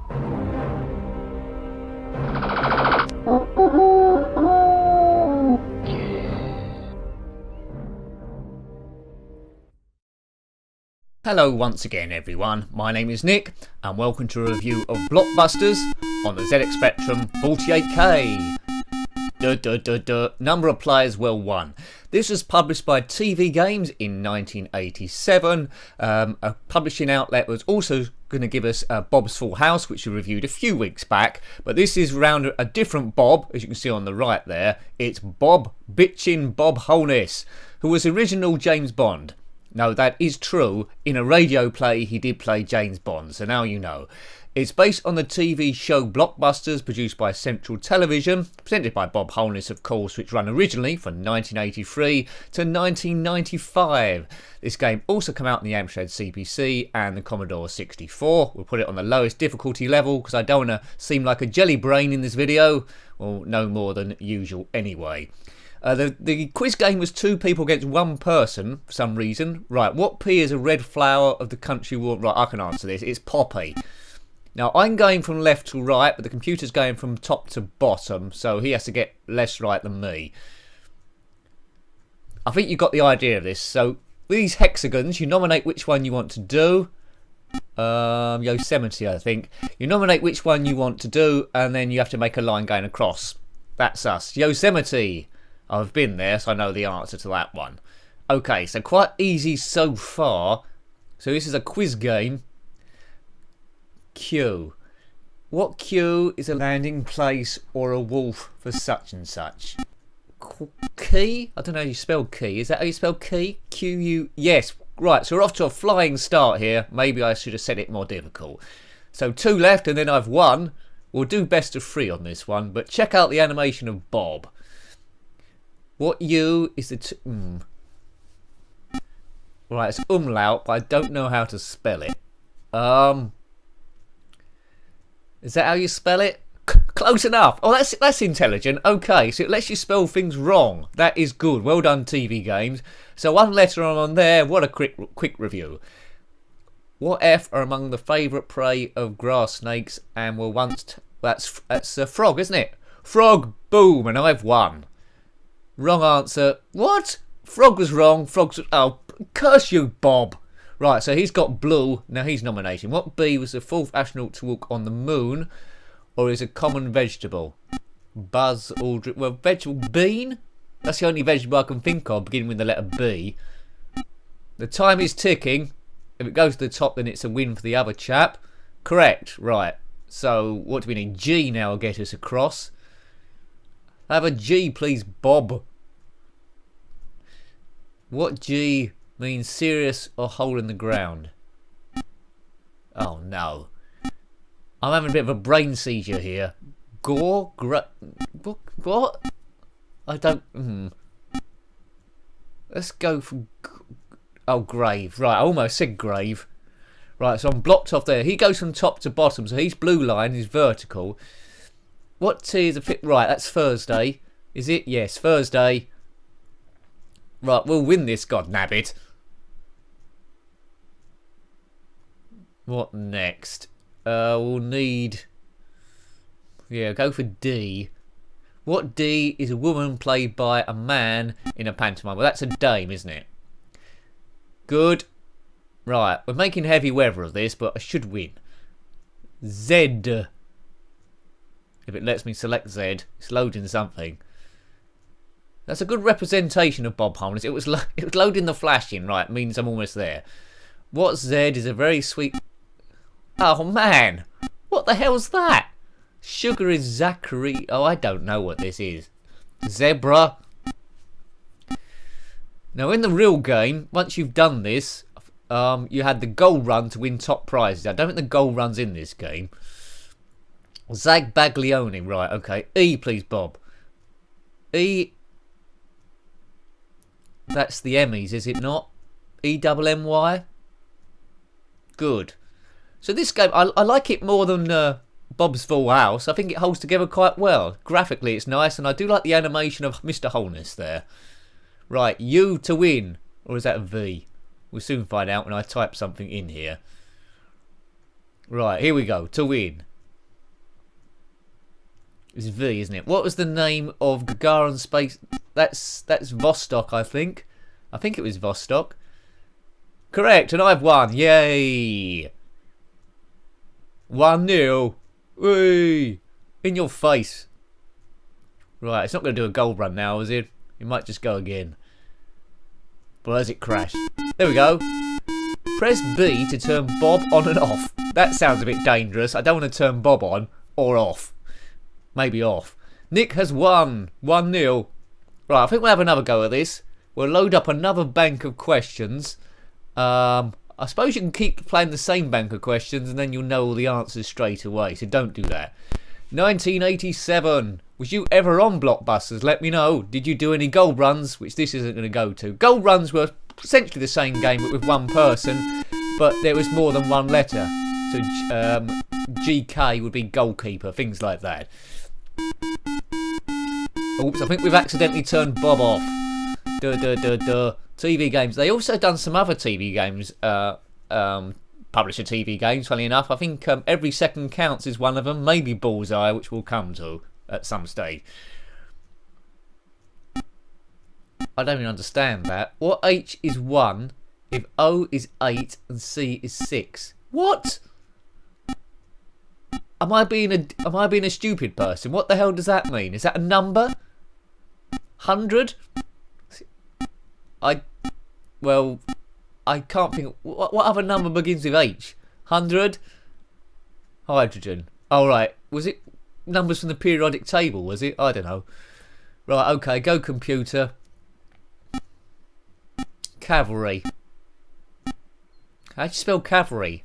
Hello once again everyone, my name is Nick and welcome to a review of Blockbusters on the ZX Spectrum 48K. Number of players well 1. This was published by TV Games in 1987. A publishing outlet was also going to give us Bob's Full House, which we reviewed a few weeks back, but this is around a different Bob, as you can see on the right there. It's Bob Holness, who was original James Bond. No, that is true. In a radio play, he did play James Bond, so now you know. It's based on the TV show Blockbusters, produced by Central Television, presented by Bob Holness, of course, which ran originally from 1983 to 1995. This game also came out in the Amstrad CPC and the Commodore 64. We'll put it on the lowest difficulty level, because I don't want to seem like a jelly brain in this video. Well, no more than usual anyway. The quiz game was 2 people against 1 person for some reason. Right, what pea is a red flower of the country war? Right, I can answer this. It's poppy. Now, I'm going from left to right, but the computer's going from top to bottom, so he has to get less right than me. I think you got the idea of this. So, with these hexagons, you nominate which one you want to do. Yosemite, I think. You nominate which one you want to do, and then you have to make a line going across. That's us. Yosemite. I've been there, so I know the answer to that one. Okay, so quite easy so far. So this is a quiz game. Q. What Q is a landing place or a wolf for such and such? Key? I don't know how you spell key. Is that how you spell key? Q-U... Yes, right, so we're off to a flying start here. Maybe I should have said it more difficult. So 2 left and then I've won. We'll do best of 3 on this one, but check out the animation of Bob. What U is the... Right, it's umlaut, but I don't know how to spell it. Is that how you spell it? Close enough. Oh, that's intelligent. Okay, so it lets you spell things wrong. That is good. Well done, TV Games. So 1 letter on there. What a quick review. What F are among the favourite prey of grass snakes and were once... That's a frog, isn't it? Frog. Boom, and I've won. Wrong answer. What? Frog was wrong. Frog's... Oh, curse you, Bob. Right, so he's got blue. Now he's nominating. What bee was the 4th astronaut to walk on the moon? Or is a common vegetable? Buzz Aldrin. Well, vegetable bean? That's the only vegetable I can think of, beginning with the letter B. The time is ticking. If it goes to the top, then it's a win for the other chap. Correct. Right. So, what do we need? G now will get us across. Have a G, please, Bob. What G means serious or hole in the ground? Oh, no. I'm having a bit of a brain seizure here. Gore? What? I don't... Let's go for... Oh, grave. Right, I almost said grave. Right, so I'm blocked off there. He goes from top to bottom, so he's blue line, he's vertical. What T is a fit? Right, that's Thursday. Is it? Yes, Thursday. Right, we'll win this, god nabbit. What next? We'll need... Yeah, go for D. What D is a woman played by a man in a pantomime? Well, that's a dame, isn't it? Good. Right, we're making heavy weather of this, but I should win. Z. If it lets me select Z, it's loading something. That's a good representation of Bob Holness. It was loading the flashing, right, means I'm almost there. What Z is a very sweet... Oh, man. What the hell's that? Sugar is Zachary... Oh, I don't know what this is. Zebra. Now, in the real game, once you've done this, you had the gold run to win top prizes. I don't think the gold run's in this game. Zag Baglioni, right, okay. E, please, Bob. E. That's the Emmys, is it not? E-double-M-Y? Good. So this game, I like it more than Bob's Full House. I think it holds together quite well. Graphically, it's nice, and I do like the animation of Mr. Holness there. Right, U to win. Or is that a V? We'll soon find out when I type something in here. Right, here we go. To win. It's V, isn't it? What was the name of Gagarin space? That's Vostok, I think. I think it was Vostok. Correct, and I've won. Yay! 1-0. Whee! In your face. Right, it's not going to do a gold run now, is it? It might just go again. Well, as it crashed. There we go. Press B to turn Bob on and off. That sounds a bit dangerous. I don't want to turn Bob on or off. Maybe off. Nick has won. 1-0. Right, I think we'll have another go at this. We'll load up another bank of questions. I suppose you can keep playing the same bank of questions and then you'll know all the answers straight away. So don't do that. 1987. Was you ever on Blockbusters? Let me know. Did you do any gold runs? Which this isn't going to go to. Gold runs were essentially the same game but with one person. But there was more than one letter. So GK would be goalkeeper. Things like that. Oops, I think we've accidentally turned Bob off. TV games. They also done some other TV games. Publisher TV games, funny enough. I think Every Second Counts is one of them. Maybe Bullseye, which we'll come to at some stage. I don't even understand that. What H is 1 if O is 8 and C is 6? What? Am I being a stupid person? What the hell does that mean? Is that a number? 100? Well, I can't think. What other number begins with H? 100? Hydrogen. Oh, right. Was it numbers from the periodic table, was it? I don't know. Right, okay. Go computer. Cavalry. How do you spell cavalry?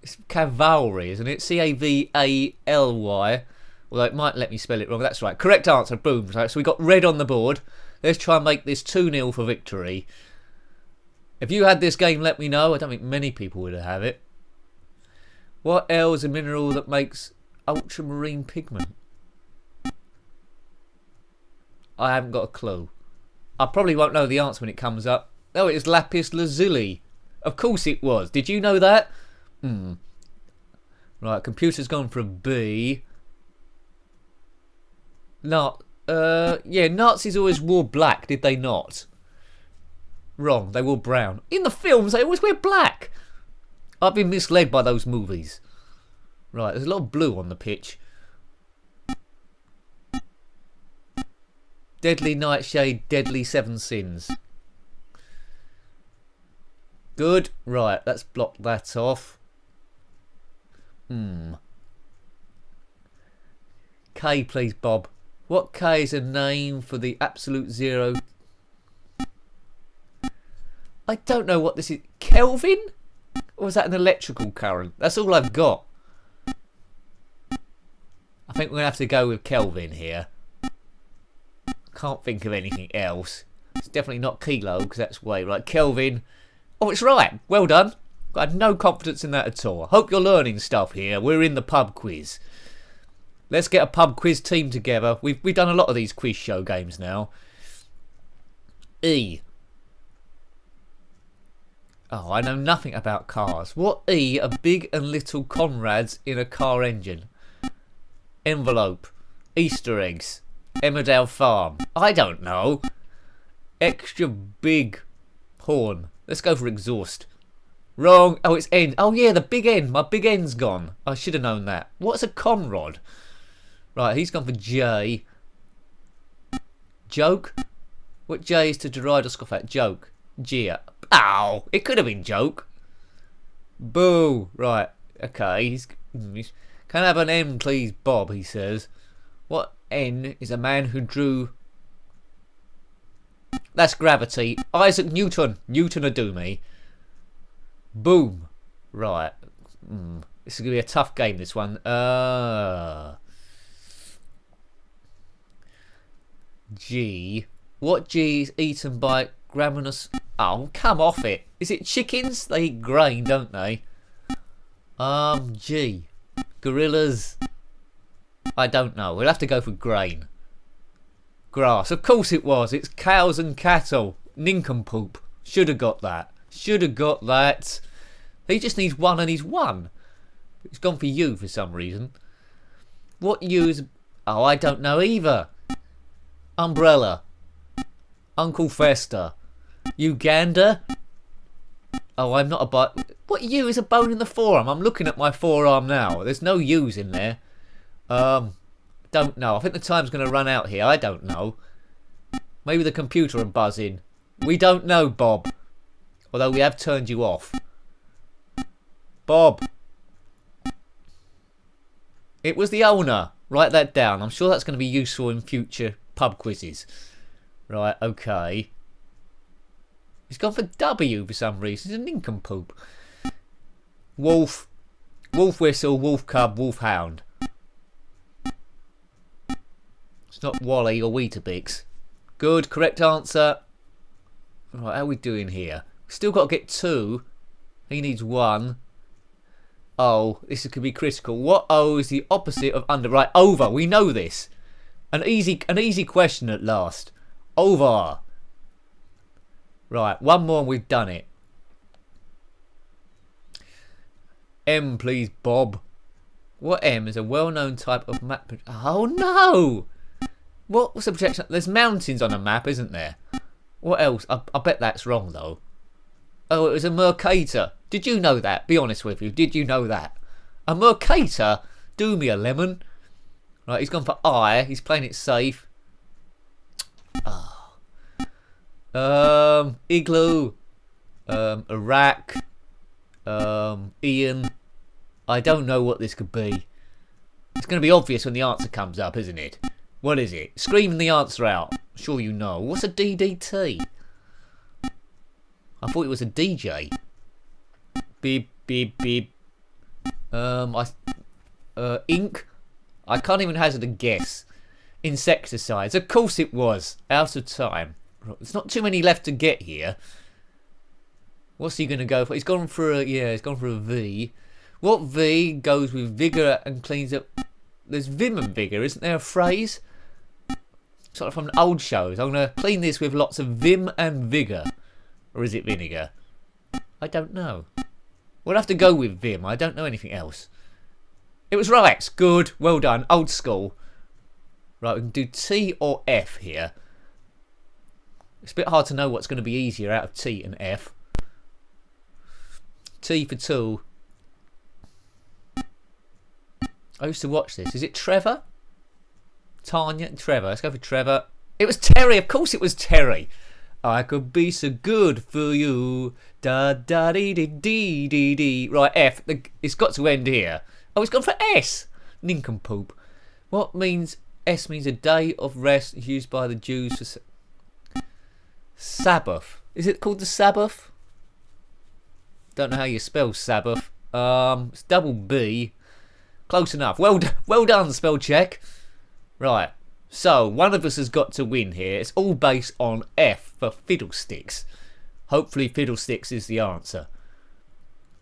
It's cavalry, isn't it? C-A-V-A-L-Y. Although it might let me spell it wrong. That's right. Correct answer. Boom. So we got red on the board. Let's try and make this 2-0 for victory. If you had this game, let me know. I don't think many people would have it. What L is a mineral that makes ultramarine pigment? I haven't got a clue. I probably won't know the answer when it comes up. Oh, it is lapis lazuli. Of course it was. Did you know that? Right, computer's gone for a B. Yeah, Nazis always wore black, did they not? Wrong, they wore brown. In the films, they always wear black. I've been misled by those movies. Right, there's a lot of blue on the pitch. Deadly Nightshade, Deadly Seven Sins. Good. Right, let's block that off. K, please, Bob. What K is a name for the absolute zero? I don't know what this is. Kelvin? Or is that an electrical current? That's all I've got. I think we're going to have to go with Kelvin here. Can't think of anything else. It's definitely not kilo because that's way right. Kelvin. Oh, it's right. Well done. I had no confidence in that at all. I hope you're learning stuff here. We're in the pub quiz. Let's get a pub quiz team together. We've done a lot of these quiz show games now. E. Oh, I know nothing about cars. What E are big and little Conrads in a car engine? Envelope. Easter eggs. Emmerdale Farm. I don't know. Extra big horn. Let's go for exhaust. Wrong. Oh, it's end. Oh, yeah, the big end. My big end's gone. I should have known that. What's a conrod? Right, he's gone for J. Joke? What J is to deride or scoff at? Joke. Jeer. Ow! It could have been joke. Boo. Right. Okay. Can I have an M, please, Bob, he says. What N is a man who drew... That's gravity. Isaac Newton. Newton do me. Boom. Right. This is going to be a tough game, this one. G. What G is eaten by graminous... Oh, come off it. Is it chickens? They eat grain, don't they? G. Gorillas. I don't know. We'll have to go for grain. Grass. Of course it was. It's cows and cattle. Nincompoop. Should have got that. Should have got that. He just needs one and he's won. It's gone for you for some reason. What U is Oh, I don't know either. Umbrella. Uncle Fester. Uganda. Oh, I'm not a What U is a bone in the forearm? I'm looking at my forearm now. There's no U's in there. Don't know. I think the time's going to run out here. I don't know. Maybe the computer will buzz in. We don't know, Bob. Although we have turned you off. Bob. It was the owner. Write that down. I'm sure that's going to be useful in future pub quizzes. Right, okay. He's gone for W for some reason. He's a nincompoop. Wolf. Wolf whistle, wolf cub, wolf hound. It's not Wally or Weetabix. Good, correct answer. Right, how are we doing here? Still got to get 2. He needs 1. Oh, this could be critical. What O is the opposite of under? Right, over. We know this. An easy question at last. Over. Right, one more and we've done it. M, please, Bob. What M is a well-known type of map? Oh no! What's the projection? There's mountains on a map, isn't there? What else? I bet that's wrong though. Oh, it was a Mercator. Did you know that? Be honest with you. Did you know that? A Mercator? Do me a lemon. Right, he's gone for I. He's playing it safe. Oh. Igloo. Iraq. Ian. I don't know what this could be. It's going to be obvious when the answer comes up, isn't it? What is it? Screaming the answer out. Sure you know. What's a DDT? I thought it was a DJ. Beep, beep, beep. Ink? I can't even hazard a guess. Insecticides. Of course it was. Out of time. There's not too many left to get here. What's he going to go for? He's gone for a, yeah, he's gone for a V. What V goes with vigour and cleans up? There's vim and vigour, isn't there a phrase? Sort of from old shows. I'm going to clean this with lots of vim and vigour. Or is it vinegar? I don't know. We'll have to go with vim. I don't know anything else. It was right. Good. Well done. Old school. Right, we can do T or F here. It's a bit hard to know what's going to be easier out of T and F. T for tool. I used to watch this. Is it Trevor? Tanya? Trevor. Let's go for Trevor. It was Terry. Of course it was Terry. I could be so good for you. Da da dee dee dee dee dee. Right, F. It's got to end here. Oh, it's gone for S. Nincompoop. What means S means a day of rest used by the Jews for Sabbath. Is it called the Sabbath? Don't know how you spell Sabbath. It's double B. Close enough. Well done, spell check. Right. So, one of us has got to win here. It's all based on F for Fiddlesticks. Hopefully Fiddlesticks is the answer.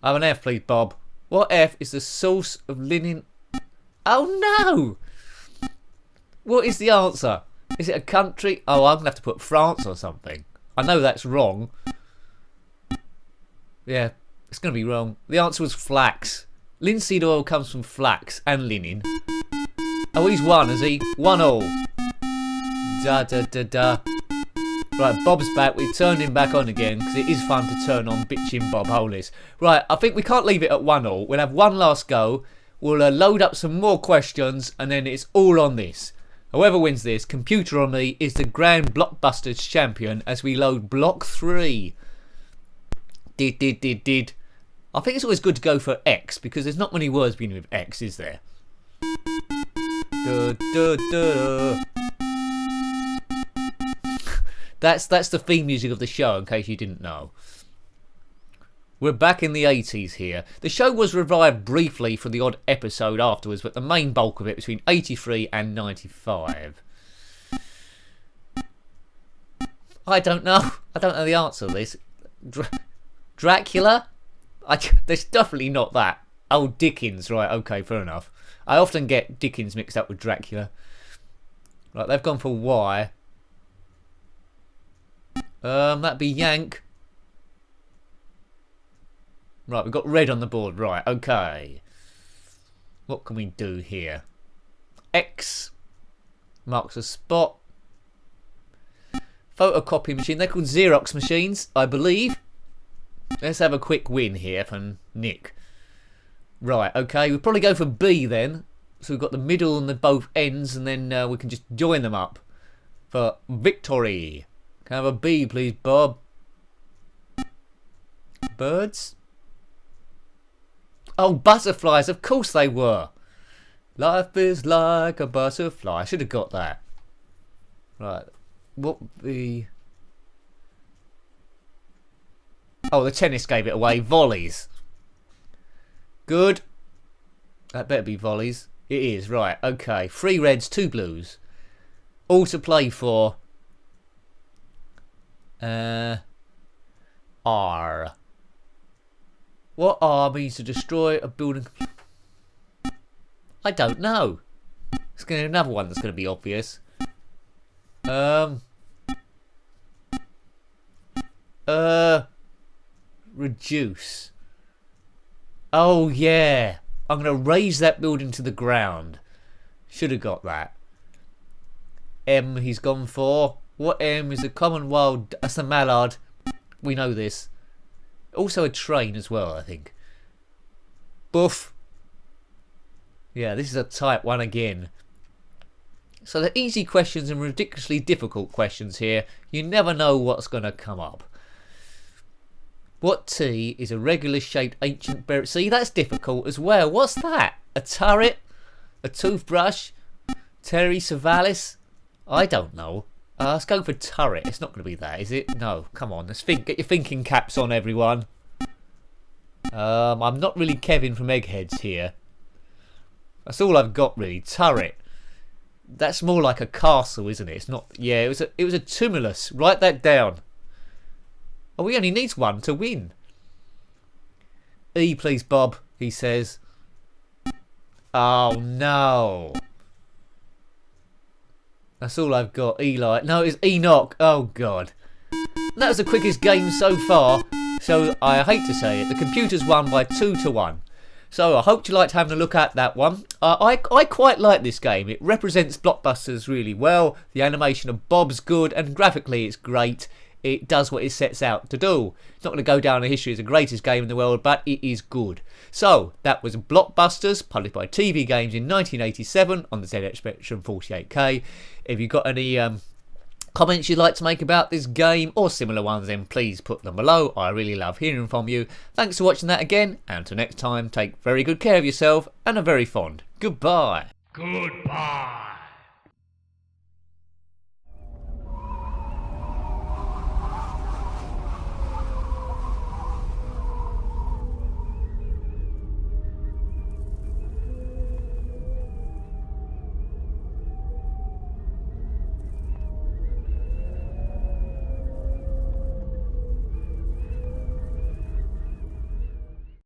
I have an F, please, Bob. What F is the source of linen? Oh, no! What is the answer? Is it a country? Oh, I'm going to have to put France or something. I know that's wrong. Yeah, it's going to be wrong. The answer was flax. Linseed oil comes from flax and linen. Oh, he's won, has he? 1-1. Da da da da. Right, Bob's back. We've turned him back on again because it is fun to turn on bitching Bob Holness. Right, I think we can't leave it at 1-1. We'll have one last go. We'll load up some more questions and then it's all on this. Whoever wins this, computer or me, is the grand Blockbusters champion as we load block 3. Did. I think it's always good to go for X because there's not many words beginning with X, is there? That's the theme music of the show, in case you didn't know. We're back in the 80s here. The show was revived briefly for the odd episode afterwards, but the main bulk of it between 83 and 95. I don't know. I don't know the answer to this. Dracula? There's definitely not that. Oh, Dickens. Right, okay, fair enough. I often get Dickens mixed up with Dracula. Right, they've gone for Y. That'd be Yank. Right, we've got red on the board. Right, okay. What can we do here? X. Marks a spot. Photocopy machine. They're called Xerox machines, I believe. Let's have a quick win here from Nick. Right, okay. We'll probably go for B then. So we've got the middle and the both ends, and then we can just join them up for victory. Can I have a B, please, Bob? Birds? Oh, butterflies. Of course they were. Life is like a butterfly. I should have got that. Right. What the... Oh, the tennis gave it away. Volleys. Good. That better be volleys. It is. Right. Okay. 3 reds, 2 blues. All to play for. R. What R means to destroy a building? I don't know. It's going to be another one that's going to be obvious. Reduce. Oh yeah. I'm going to raise that building to the ground. Should have got that. M he's gone for. What M is a common wild... That's a mallard. We know this. Also a train as well, I think. Boof. Yeah, this is a type 1 again. So the easy questions and ridiculously difficult questions here. You never know what's going to come up. What T is a regular shaped ancient berry? See, that's difficult as well. What's that? A turret? A toothbrush? Terry Savalis? I don't know. Let's go for turret. It's not going to be that, is it? No, come on. Let's think. Get your thinking caps on, everyone. I'm not really Kevin from Eggheads here. That's all I've got really. Turret. That's more like a castle, isn't it? It's not. Yeah, it was a tumulus. Write that down. Oh, we only need one to win. E, please, Bob. He says. Oh no. That's all I've got. Eli. No, it's Enoch. Oh god. That was the quickest game so far. So I hate to say it, the computer's won by 2-1. So I hope you liked having a look at that one. I quite like this game. It represents Blockbusters really well. The animation of Bob's good, and graphically it's great. It does what it sets out to do. It's not going to go down in history as the greatest game in the world, but it is good. So that was Blockbusters, published by TV Games in 1987 on the ZX Spectrum 48K. If you've got any comments you'd like to make about this game or similar ones, then please put them below. I really love hearing from you. Thanks for watching that again, and until next time, take very good care of yourself and are very fond. Goodbye. Goodbye.